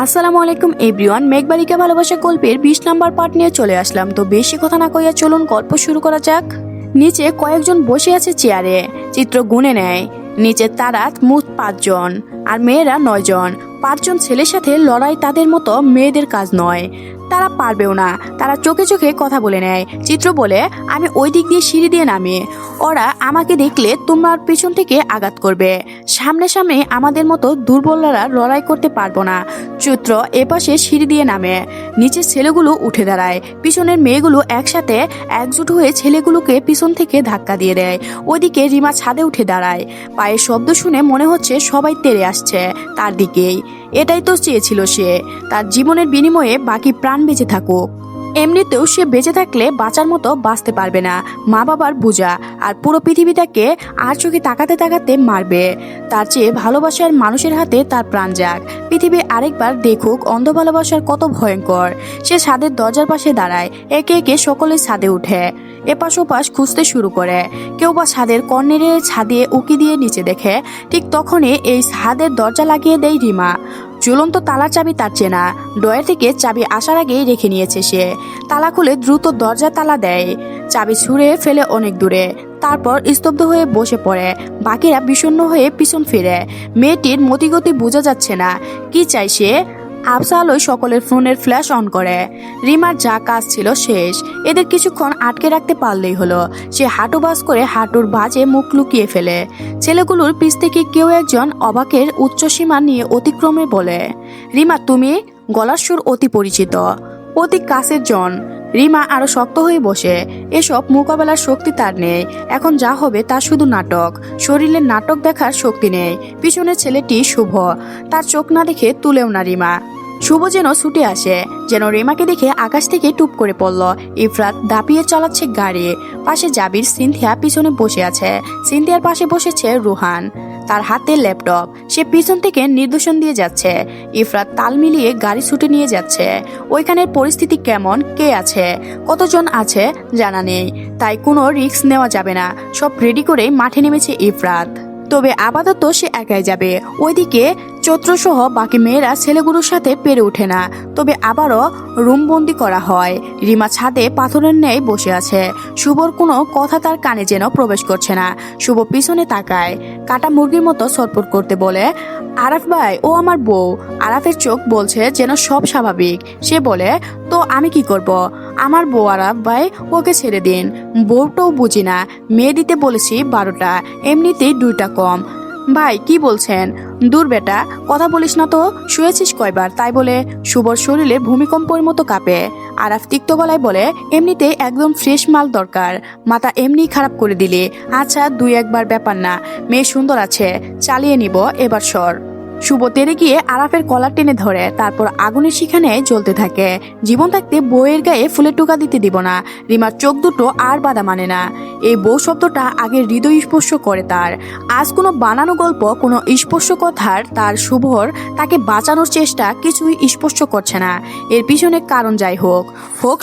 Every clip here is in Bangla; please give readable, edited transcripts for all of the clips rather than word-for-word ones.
আসসালামু আলাইকুম এভরিওয়ান, মেঘবালিকা ভালোবাসা গল্পের 20 নম্বর পার্ট নিয়ে চলে আসলাম। তো বেশি কথা না কইয়া চলুন গল্প শুরু করা যাক। নিচে কয়েকজন বসে আছে চেয়ারে, চিত্র গুনে নেয়। নিচে তারা মোট 5 জন আর মেয়েরা 9 জন। 5 জন ছেলের সাথে লড়াই তাদের মতো মেয়েদের কাজ নয়, তারা পারবেও না। তারা চোখে চোখে কথা বলে নেয়। চিত্র বলে, আমি ওই দিক দিয়ে সিঁড়ি দিয়ে নামি, ওরা আমাকে দেখলে তোমার পিছন থেকে আঘাত করবে। সামনে সামনে আমাদের মতো দুর্বলরা লড়াই করতে পারবো না। চিত্র এপাশে সিঁড়ি দিয়ে নামে, নিচের ছেলেগুলো উঠে দাঁড়ায়। পিছনের মেয়েগুলো একসাথে একজোট হয়ে ছেলেগুলোকে পিছন থেকে ধাক্কা দিয়ে দেয়। ওইদিকে রিমা ছাদে উঠে দাঁড়ায়। পায়ের শব্দ শুনে মনে হচ্ছে সবাই তেড়ে আসছে তার দিকেই। এটাই তো চেয়েছিল সে, তার জীবনের বিনিময়ে বাকি প্রাণ বেঁচে থাকুক। এমনিতেও সে বেঁচে থাকলে বাঁচার মতো বাঁচতে পারবে না। মা বাবার বোঝা আর পুরো পৃথিবীটাকে আর চোখে তাকাতে তাকাতে মারবে। তার চেয়ে ভালোবাসার মানুষের হাতে তার প্রাণ যাক। পৃথিবী আরেকবার দেখুক অন্ধ ভালোবাসার কত ভয়ঙ্কর। সে ছাদের দরজার পাশে দাঁড়ায়। একে একে সকলে ছাদে উঠে এপাশ ওপাশ খুঁজতে শুরু করে। কেউ বা ছাদের কর্নারে ছাদিয়ে উকি দিয়ে নিচে দেখে। ঠিক তখনই এই ছাদের দরজা লাগিয়ে দেয় রিমা। ঝুলন্ত তালার চাবি তার চেনা, ড্রয়ার থেকে চাবি আসার আগেই রেখে নিয়েছে সে। তালা খুলে দ্রুত দরজা তালা দেয়, চাবি ছুঁড়ে ফেলে অনেক দূরে। তারপর স্তব্ধ হয়ে বসে পড়ে। বাকিরা বিষণ্ণ হয়ে পিছন ফিরে। মেয়েটির মতিগতি বোঝা যাচ্ছে না, কি চাই সে। আবসা আলোয় সকলের ফোনের ফ্ল্যাশ অন করে। রিমার যা কাজ ছিল শেষ। এদের কিছুক্ষণ আটকে রাখতে পারলেই হলো। সে হাঁটু বাজ করে হাঁটুর বাজে মুখ লুকিয়ে ফেলে। ছেলেগুলোর পিছ থেকে কেউ একজন অবাকের উচ্চসীমা নিয়ে অতিক্রমে বলে, রিমা তুমি? গলার সুর অতি পরিচিত, অতি কাছের জন। রিমা আরো শক্ত হয়ে বসে। এসব মোকাবেলার শক্তি তার নেই। এখন যা হবে তা শুধু নাটক। শরীরের নাটক দেখার শক্তি নেই। পিছনের ছেলেটি শুভ, তার চোখ না দেখে তুলেও না রিমা। শুভ যেন ছুটে আসে, যেন রিমাকে দেখে আকাশ থেকে টুপ করে পড়ল। ইফরাত দাপিয়ে চালাচ্ছে গাড়ি। পাশে জাবির, সিনথিয়া পিছনে বসে আছে। সিনথিয়ার পাশে বসেছে রুহান, তার হাতে ল্যাপটপ। সে পিছন থেকে নির্দেশন দিয়ে যাচ্ছে। ইফরাত তাল মিলিয়ে গাড়ি ছুটে নিয়ে যাচ্ছে। ওইখানের পরিস্থিতি কেমন, কে আছে, কতজন আছে জানা নেই, তাই কোনো রিস্ক নেওয়া যাবে না। সব রেডি করে মাঠে নেমেছে ইফরাত। তবে আপাতত সে একাই যাবে। ওইদিকে চৈত্রসহ বাকি মেয়েরা ছেলেগুলোর সাথে পেরে ওঠে না। তবে আবারও রুমবন্দি করা হয়। রিমা ছাদে পাথরের ন্যায় বসে আছে। শুভর কোনো কথা তার কানে যেন প্রবেশ করছে না। শুভ পিছনে তাকায়, কাটা মুরগির মতো ছটফট করতে বলে, আরাফ ভাই, ও আমার বউ। আরাফের চোখ বলছে যেন সব স্বাভাবিক। সে বলে, তো আমি কি করব? আমার বউ আরাফ ভাই, ওকে ছেড়ে দিন। বউটাও বুঝি না, মেয়ে দিতে বলেছি 12টা, এমনিতেই 2টা কম। ভাই কি বলছেন? দূর বেটা, কথা বলিস না তো। শুয়েছিস কয়বার তাই বলে? শুভর শরীরে ভূমিকম্পের মতো কাঁপে। আরাফ তিক্ত গলায় বলে, এমনিতেই একদম ফ্রেশ মাল দরকার, মাথা এমনি খারাপ করে দিলি। আচ্ছা 2-1বার ব্যাপার না, মেয়ে সুন্দর আছে, চালিয়ে নিব, এবার সর। শুভ তেরে গিয়ে আরাফের কলার টেনে ধরে, তারপর আগুনের শিখানে জ্বলতে থাকে। জীবন থাকতে বউয়ের গায়ে ফুলের টোকা দিতে দিব না। রিমার চোখ দুটো আর বাধা মানে না। এই বউ শব্দটা আগে হৃদয় স্পর্শ করে তার। আজ কোনো বানানো গল্প, কোনো স্পর্শ কথার তার শুভর তাকে বাঁচানোর চেষ্টা কিছুই স্পর্শ করছে না। এর পিছনে কারণ যাই হোক,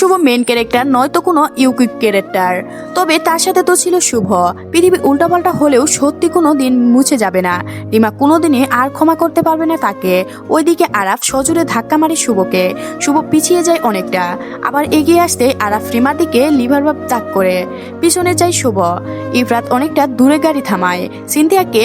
শুভ মেন ক্যারেক্টার নয়তো কোনো ইউকিক ক্যারেক্টার, তবে তার সাথে তো ছিল শুভ। পৃথিবী উল্টাপাল্টা হলেও সত্যি কোনো দিন মুছে যাবে না। রিমা কোনোদিনই আর ক্ষমা করতে পারবে না তাকে। ওইদিকে আরাফ সজোরে ধাক্কা মারে শুভকে। শুভ পিছিয়ে যায় অনেকটা, আবার এগিয়ে আসতে আরাফ রিমার দিকে লিভার ভাব তাক করে পিছনে যায় শুভ। ইফরাত অনেকটা দূরে গাড়ি থামায়। সিনথিয়াকে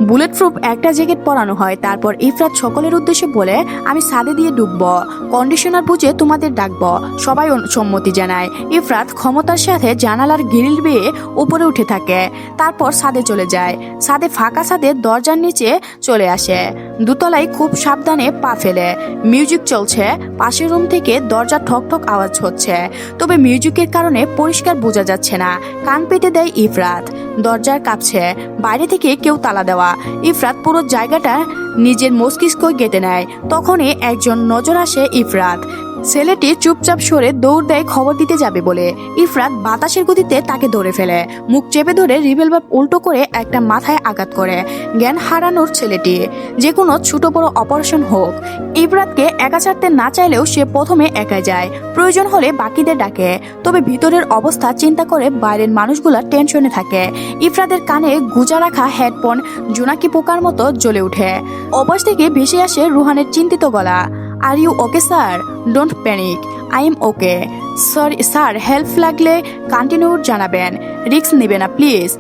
বুলেট প্রুফ একটা জ্যাকেট পরানো হয়। তারপর ইফরাত সকলের উদ্দেশ্যে বলে, আমি ছাদে দিয়ে ডুববো, কন্ডিশনার বুঝে তোমাদের ডাকবো। সবাই সম্মতি জানায়। ইফরাত ক্ষমতার সাথে জানালার গ্রিল বেয়ে উপরে উঠে থাকে। তারপর ছাদে চলে যায়। ছাদে ফাঁকা ছাদের দরজার নিচে চলে আসে। দোতলায় খুব সাবধানে পা ফেলে। মিউজিক চলছে। পাশের রুম থেকে দরজা ঠক ঠক আওয়াজ হচ্ছে, তবে মিউজিকের কারণে পরিষ্কার বোঝা যাচ্ছে না। কান পেতে দেয় ইফরাত। দরজার কাঁপছে, বাইরে থেকে কেউ তালা দেওয়া। ইফরাত পুরো জায়গাটা নিজের মস্তিষ্ক গেঁথে নেয়। তখনই একজন নজর আসে ইফরাত। ছেলেটি চুপচাপ সরে দৌড় দেয় খবর দিতে যাবে বলে। ইফরাত বাতাসের গতিতে তাকে ধরে ফেলে। মুখ চেপে ধরে রিভলভার উল্টো করে একটা মাথায় আঘাত করে। জ্ঞান হারানোর ছেলেটি। যে কোনো ছোট বড় অপারেশন হোক, ইফরাতকে একা ছাড়তে না চাইলেও সে প্রথমে একাই যায়। প্রয়োজন হলে বাকিদের ডাকে। তবে ভিতরের অবস্থা চিন্তা করে বাইরের মানুষগুলা টেনশনে থাকে। ইফরাতের কানে গুজা রাখা হেডফোন জোনাকি পোকার মতো জ্বলে ওঠে। অবশ থেকে ভেসে আসে রুহানের চিন্তিত গলা, are you okay sir? Don't panic, I am okay. Sorry sir, help লাগলে কন্টিনিউ জানাবেন, রিস্ক নেবে না প্লিজ।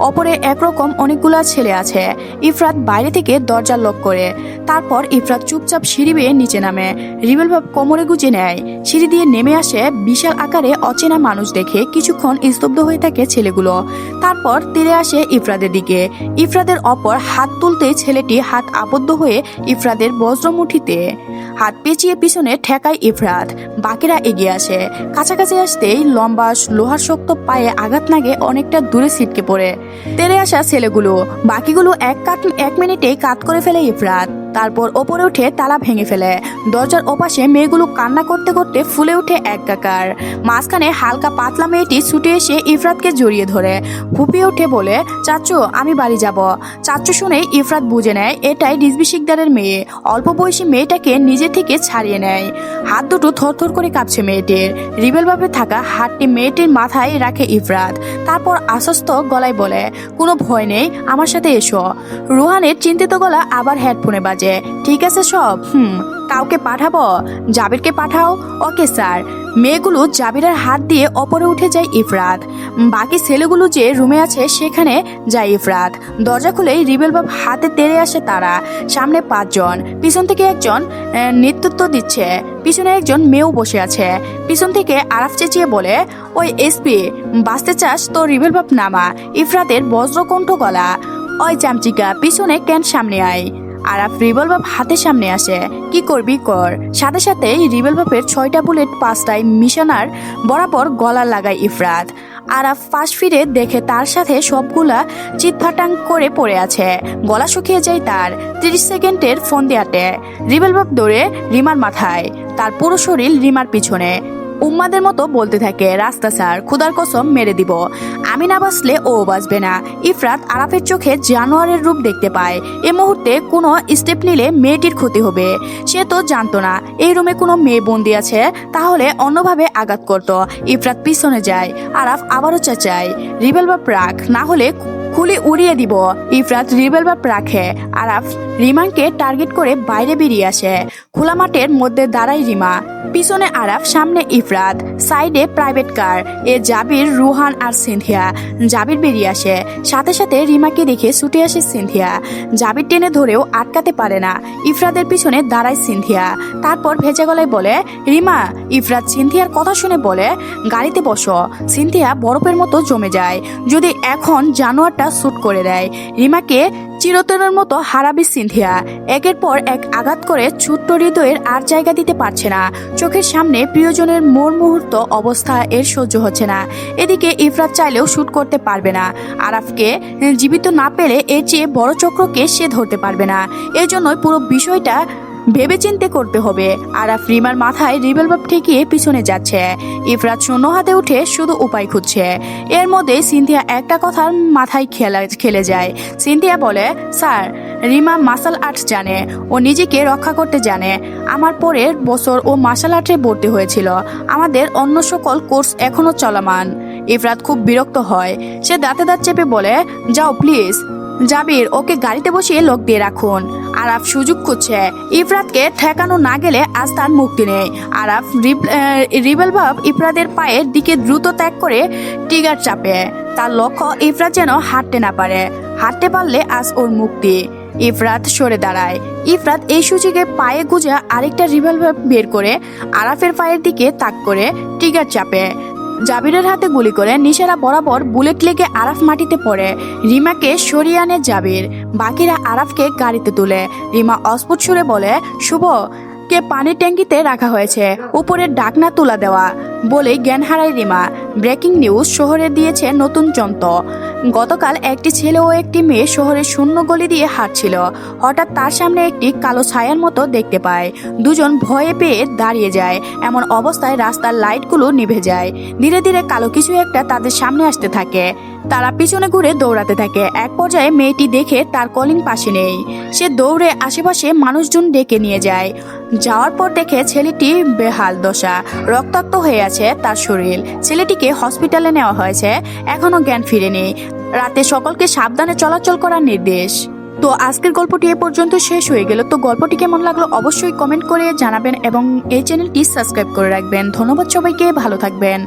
অপরে একরকম অনেকগুলা ছেলে আছে। ইফরাত বাইরে থেকে দরজা লক করে। তারপর ইফরাত চুপচাপ সিঁড়ি বেয়ে নিচে নামে। রিবেল ভাব কোমরে গুজে নেয়। সিঁড়ি দিয়ে নেমে আসে বিশাল আকারে অচেনা মানুষ দেখে কিছুক্ষণ স্তব্ধ হয়ে থাকে ছেলেগুলো। তারপর তেড়ে আসে ইফরাদের দিকে। ইফরাদের অপর হাত তুলতেই ছেলেটি হাত আবদ্ধ হয়ে ইফরাদের বজ্রমুঠিতে হাত পেঁচিয়ে পিছনে ঠেকায় ইফরাত। বাকিরা এগিয়ে আসে। কাছাকাছি আসতেই লম্বা লোহার শক্ত পায়ে আঘাত লাগে, অনেকটা দূরে ছিটকে পড়ে। তেড়ে আসা ছেলেগুলো বাকিগুলো এক মিনিটেই কাত করে ফেলে ইফরাত। তারপর ওপরে উঠে তালা ভেঙে ফেলে। দরজার ওপাশে মেয়েগুলো কান্না করতে করতে ফুলে উঠে একাকার। মাঝখানে হালকা পাতলা মেয়েটি ছুটে এসে ইফরাতকে জড়িয়ে ধরে ফুপিয়ে উঠে বলে, চাচ্চু আমি বাড়ি যাব। চাচ্চু শুনে ইফরাত বুঝে নেয় এটাই রিজভী শিকদারের মেয়ে। অল্প বয়সী মেয়েটাকে নিজে থেকে ছাড়িয়ে নেয়। হাত দুটো থরথর করে কাঁপছে মেয়েটির। রিবেলভাবে থাকা হাতটি মেয়েটির মাথায় রাখে ইফরাত। তারপর আশ্বস্ত গলায় বলে, কোনো ভয় নেই, আমার সাথে এসো। রুহানের চিন্তিত গলা আবার হেডফোনে বাজে। ঠিক আছে সব? কাউকে পাঠাবো? জাবিরকে পাঠাও। Okay sir. মেয়েগুলো জাবিরের হাত দিয়ে ওপরে উঠে যায় ইফরাত। বাকি ছেলেগুলো যে রুমে আছে সেখানে যায় ইফরাত। দরজা খুলেই রিবেল বাব হাতে তেড়ে আসে তারা। সামনে 5 জন, পিছন থেকে একজন নেতৃত্ব দিচ্ছে। পিছনে একজন মেয়েও বসে আছে। পিছন থেকে আরাফ চেঁচিয়ে বলে, ওই এসপি, বাঁচতে চাস তো রিবেল বাব নামা। ইফরাতের বজ্রকণ্ঠ গলা, ওই চামচিকা পিছনে কেন সামনে আয়। আরাফ রিবেল বাব হাতের সামনে আসে। কি করবি কর। সাথে সাথে রিবেল বাপের 6টা বুলেট 5টায় মিশনার বরাবর গলা লাগায় ইফরাত। আরাফ পাশ ফিরে দেখে তার সাথে সবগুলা চিৎফাটাং করে পড়ে আছে। গলা শুকিয়ে যায় তার। 30 সেকেন্ডের ফোন দেয়াতে রিবেল বাপ দৌড়ে রিমার মাথায়, তার পুরো শরীর রিমার পিছনে। উম্মাদের মতো বলতে থাকে, রাস্তা স্যার, খুদার কসম মেরে দিব। আমি না বাঁচলে ও বাঁচবে না। ইফরাত আরাফের চোখে জানোয়ারের রূপ দেখতে পায়। এ মুহূর্তে কোনো স্টেপ নিলে মেয়েটির ক্ষতি হবে। সে তো জানতো না এই রুমে কোনো মেয়ে বন্দি আছে, তাহলে অন্যভাবে আঘাত করত। ইফরাত পিছনে যায়। আরাফ আবারও চেঁচায়, রিবেল বাপ রাখ, না হলে খুলে উড়িয়ে দিব। ইফরাত রিবেল বাপ রাখে। আরাফ রিমাকে টার্গেট করে বাইরে বেরিয়ে আসে। খোলা মাঠের মধ্যে দাঁড়ায় রিমা। পিছনে আরাফ, সামনে ইফরাত, সাইডে প্রাইভেট কার। এ জাবির, রুহান আর সিনথিয়া। জাবির বেরিয়ে আসে। সাথে সাথে রিমাকে দেখে ছুটে আসে সিনথিয়া। জাবির টেনে ধরেও আটকাতে পারে না। ইফরাতের পিছনে দাঁড়ায় সিনথিয়া। তারপর ভেজা গলায় বলে, রিমা। ইফরাত সিনথিয়ার কথা শুনে বলে, গাড়িতে বসো। সিনথিয়া বরফের মতো জমে যায়। যদি এখন জানোয়ারটা শুট করে দেয়, রিমাকে চিরতরের মতো হারাবি সিনথিয়া। একের পর এক আঘাত করে ছোট্ট হৃদয়ের আর জায়গা দিতে পারছে না। চোখের সামনে প্রিয়জনের মোর মুহূর্ত অবস্থা এর সহ্য হচ্ছে না। এদিকে ইফরাত চাইলেও শুট করতে পারবে না। আরাফকে জীবিত না পেলে এর চেয়ে বড় চক্রকে সে ধরতে পারবে না। এর জন্যই পুরো বিষয়টা ভেবেচিন্তে করতে হবে। আরাফ রিমার মাথায় রিবেল বাপ ঠেকিয়ে পিছনে যাচ্ছে। ইফরাত শূন্য হাতে উঠে শুধু উপায় খুঁজছে। এর মধ্যে সিনথিয়া একটা কথার মাথায় খেলে যায়। সিনথিয়া বলে, স্যার, রিমা মার্শাল আর্টস জানে, ও নিজেকে রক্ষা করতে জানে। আমার পরের বছর ও মার্শাল আর্টে ভর্তি হয়েছিল। আমাদের অন্য সকল কোর্স এখনো চলমান। ইফরাত খুব বিরক্ত হয়। সে দাঁতে দাঁত চেপে বলে, যাও প্লিজ। জাবির, ওকে গাড়িতে বসিয়ে লোক দিয়ে রাখুন। আরাফ সুযোগ খুঁজছে। ইফরাতকে ঠেকানো না গেলে আজ তার মুক্তি নেই। আরাফ রিবেল বাপ ইফরাতের পায়ের দিকে দ্রুত ত্যাগ করে ট্রিগার চাপে। তার লক্ষ্য ইফরাত যেন হাঁটতে না পারে। হাঁটতে পারলে আজ ওর মুক্তি। ইফরাত সরে দাঁড়ায়। ইফরাত এই সুযোগে পায়ে গুজে আরেকটা রিভলভার বের করে আরাফের পায়ের দিকে তাক করে ট্রিগার চাপে। জাবিরের হাতে গুলি করে নিশারা বরাবর বুলেট লেগে আরাফ মাটিতে পড়ে। রিমাকে সরিয়ে আনে জাবির। বাকিরা আরাফকে গাড়িতে তুলে। রিমা অস্ফুট সুরে বলে, শুভ কে পানির ট্যাঙ্কিতে রাখা হয়েছে, উপরের ঢাকনা তুলা দেওয়া। বলে জ্ঞান হারায় রিমা। ব্রেকিং নিউজ, শহরে দিয়েছে নতুন যন্ত্র। গতকাল একটি ছেলে ও একটি মেয়ে শহরের শূন্য গলি দিয়ে হাঁটছিল। হঠাৎ তার সামনে একটি কালো ছায়ার মতো দেখতে পায়। দুজন ভয়ে পেয়ে দাঁড়িয়ে যায়। এমন অবস্থায় রাস্তার লাইটগুলো নিভে যায়। ধীরে ধীরে কালো কিছু একটা তাদের সামনে আসতে থাকে। তারা পিছনে ঘুরে দৌড়াতে থাকে। এক পর্যায়ে মেয়েটি দেখে তার কলিং পাশে নেই। সে দৌড়ে আশেপাশে মানুষজন ডেকে নিয়ে যায়। যাওয়ার পর দেখে ছেলেটি বেহাল দশা, রক্তাক্ত হয়ে আছে তার শরীর। ছেলেটিকে হসপিটালে নেওয়া হয়েছে, এখনো জ্ঞান ফিরেনি। রাতে সকলকে সাবধানে চলাচল করার নির্দেশ। তো আজকের গল্পটি এ পর্যন্ত শেষ হয়ে গেল। তো গল্পটি কেমন লাগলো অবশ্যই কমেন্ট করে জানাবেন এবং এই চ্যানেলটি সাবস্ক্রাইব করে রাখবেন। ধন্যবাদ সবাইকে, ভালো থাকবেন।